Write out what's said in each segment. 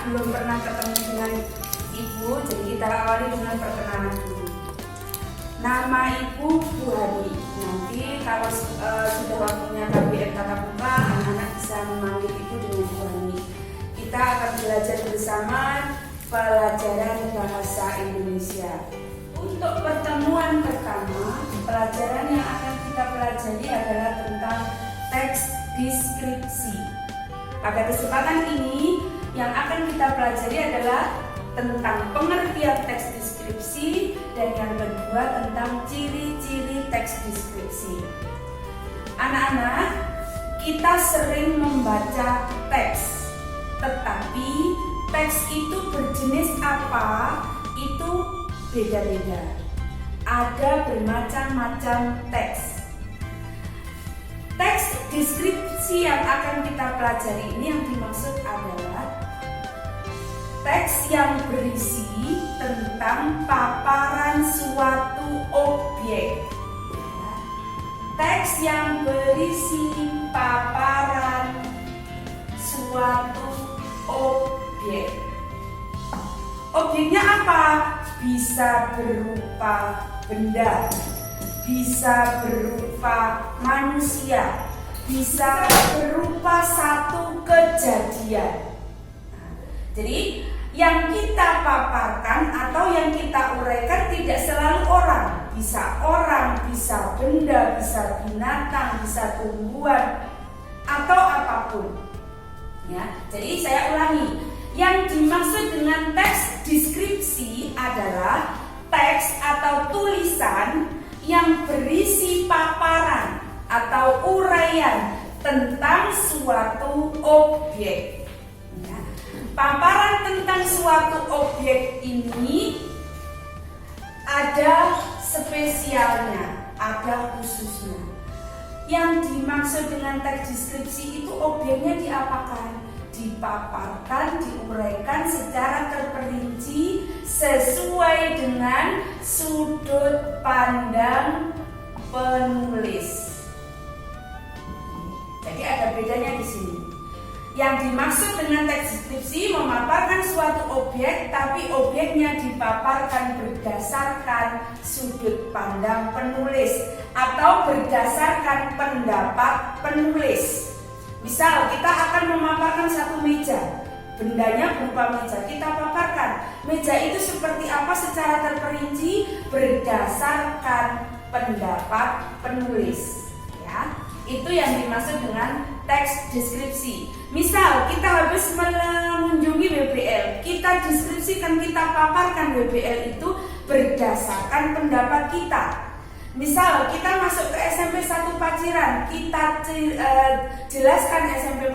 belum pernah ketemu dengan Ibu, jadi kita awali dengan perkenalan dulu. Nama Ibu Bu Hadi. Nanti kalau sudah waktunya KBM tatap muka, anak-anak bisa memanggil Ibu dengan Bu Hani. Kita akan belajar bersama pelajaran bahasa Indonesia. Untuk pertemuan pertama, pelajaran yang akan kita pelajari adalah tentang teks deskripsi. Pada kesempatan ini, yang akan kita pelajari adalah tentang pengertian teks deskripsi dan yang kedua tentang ciri-ciri teks deskripsi. Anak-anak, kita sering membaca teks, tetapi teks itu berjenis apa itu beda-beda. Ada bermacam-macam teks. Teks deskripsi yang akan kita pelajari ini yang dimaksud adalah teks yang berisi tentang paparan suatu objek. Teks yang berisi paparan suatu objek. Objeknya apa? Bisa berupa benda, bisa berupa manusia, bisa berupa satu kejadian. Jadi yang kita paparkan atau yang kita uraikan tidak selalu orang, bisa benda, bisa binatang, bisa tumbuhan atau apapun. Ya, jadi saya ulangi, yang dimaksud dengan teks deskripsi adalah teks atau tulisan yang berisi paparan atau uraian tentang suatu objek. Paparan tentang suatu objek ini ada spesialnya, ada khususnya. Yang dimaksud dengan teks deskripsi itu objeknya diapakan? Dipaparkan, diuraikan secara terperinci sesuai dengan sudut pandang penulis. Jadi ada bedanya di sini. Yang dimaksud dengan teks deskripsi memaparkan suatu objek, tapi objeknya dipaparkan berdasarkan sudut pandang penulis atau berdasarkan pendapat penulis. Misal kita akan memaparkan satu meja, bendanya berupa meja, kita paparkan meja itu seperti apa secara terperinci berdasarkan pendapat penulis. Ya, itu yang dimaksud dengan teks deskripsi. Misal kita habis mengunjungi WBL, kita deskripsikan, kita paparkan WBL itu berdasarkan pendapat kita. Misal kita masuk ke SMP 1 Paciran, kita jelaskan SMP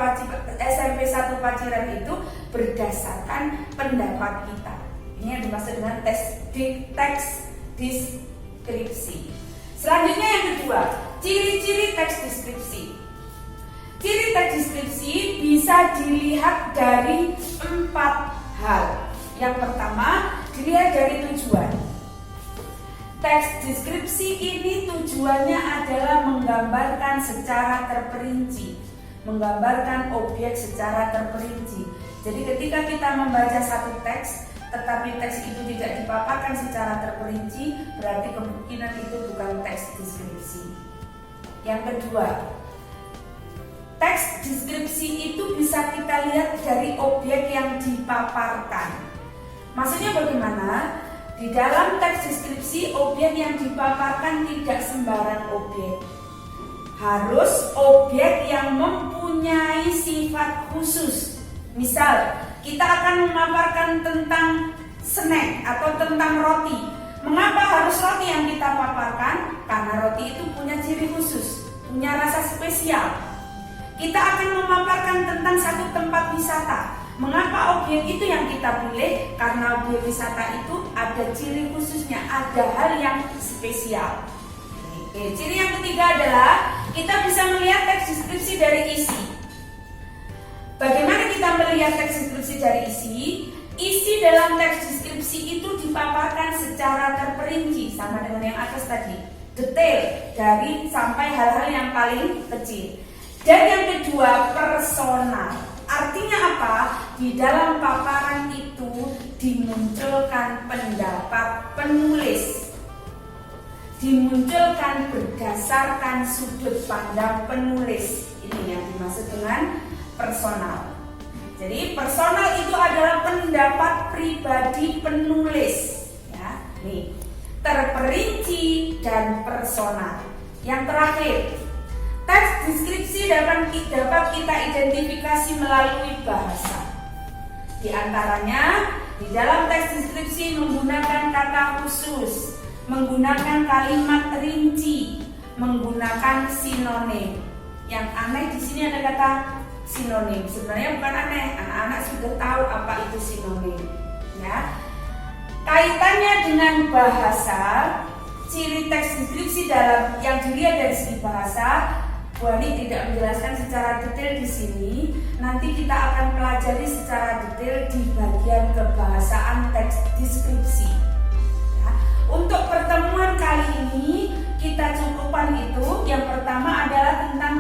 1 Paciran itu berdasarkan pendapat kita. Ini yang dimaksud dengan teks deskripsi. Selanjutnya yang kedua, ciri-ciri teks deskripsi. Ciri teks deskripsi bisa dilihat dari 4 hal. Yang pertama, dilihat dari tujuan. Teks deskripsi ini tujuannya adalah menggambarkan secara terperinci, menggambarkan objek secara terperinci. Jadi ketika kita membaca satu teks, tetapi teks itu tidak dipaparkan secara terperinci, berarti kemungkinan itu bukan teks deskripsi. Yang kedua, teks deskripsi itu bisa kita lihat dari objek yang dipaparkan. Maksudnya bagaimana? Di dalam teks deskripsi, objek yang dipaparkan tidak sembarang objek. Harus objek yang mempunyai sifat khusus. Misal, kita akan memaparkan tentang snack atau tentang roti. Mengapa harus roti yang kita paparkan? Karena roti itu punya ciri khusus, punya rasa spesial. Kita akan memaparkan tentang satu tempat wisata. Mengapa objek itu yang kita pilih? Karena objek wisata itu ada ciri khususnya, ada hal yang spesial. Oke, ciri yang ketiga adalah kita bisa melihat teks deskripsi dari isi. Bagaimana kita melihat teks deskripsi dari isi? Isi dalam teks deskripsi itu dipaparkan secara terperinci, sama dengan yang atas tadi, detail dari sampai hal-hal yang paling kecil. Dan yang kedua, personal Artinya apa? Di dalam paparan itu dimunculkan pendapat penulis, dimunculkan berdasarkan sudut pandang penulis. Ini yang dimaksud dengan personal. Jadi personal itu adalah pendapat pribadi penulis, ya. Nih, terperinci dan personal. Yang terakhir, teks deskripsi dapat kita identifikasi melalui bahasa. Di antaranya, di dalam teks deskripsi menggunakan kata khusus, menggunakan kalimat rinci, menggunakan sinonim. Yang aneh di sini ada kata sinonim. Sebenarnya bukan aneh, anak-anak sudah tahu apa itu sinonim, ya. Kaitannya dengan bahasa, ciri teks deskripsi dalam yang dilihat dari segi bahasa, Bu Ani tidak menjelaskan secara detail di sini. Nanti kita akan pelajari secara detail di bagian kebahasaan teks deskripsi. Ya. Untuk pertemuan kali ini kita cukupkan itu. Yang pertama adalah tentang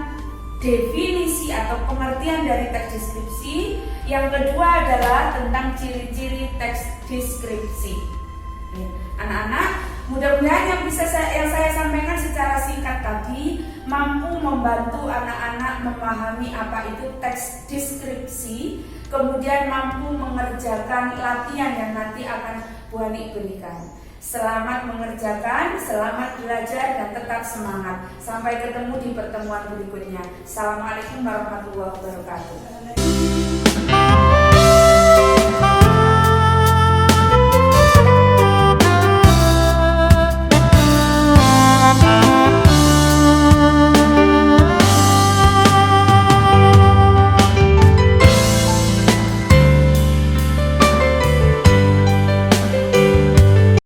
definisi atau pengertian dari teks deskripsi. Yang kedua adalah tentang ciri-ciri teks deskripsi. Anak-anak, mudah-mudahan yang saya sampaikan secara singkat tadi mampu membantu anak-anak memahami apa itu teks deskripsi, kemudian mampu mengerjakan latihan yang nanti akan Bu Ani berikan. Selamat mengerjakan, selamat belajar, dan tetap semangat. Sampai ketemu di pertemuan berikutnya. Assalamualaikum warahmatullahi wabarakatuh.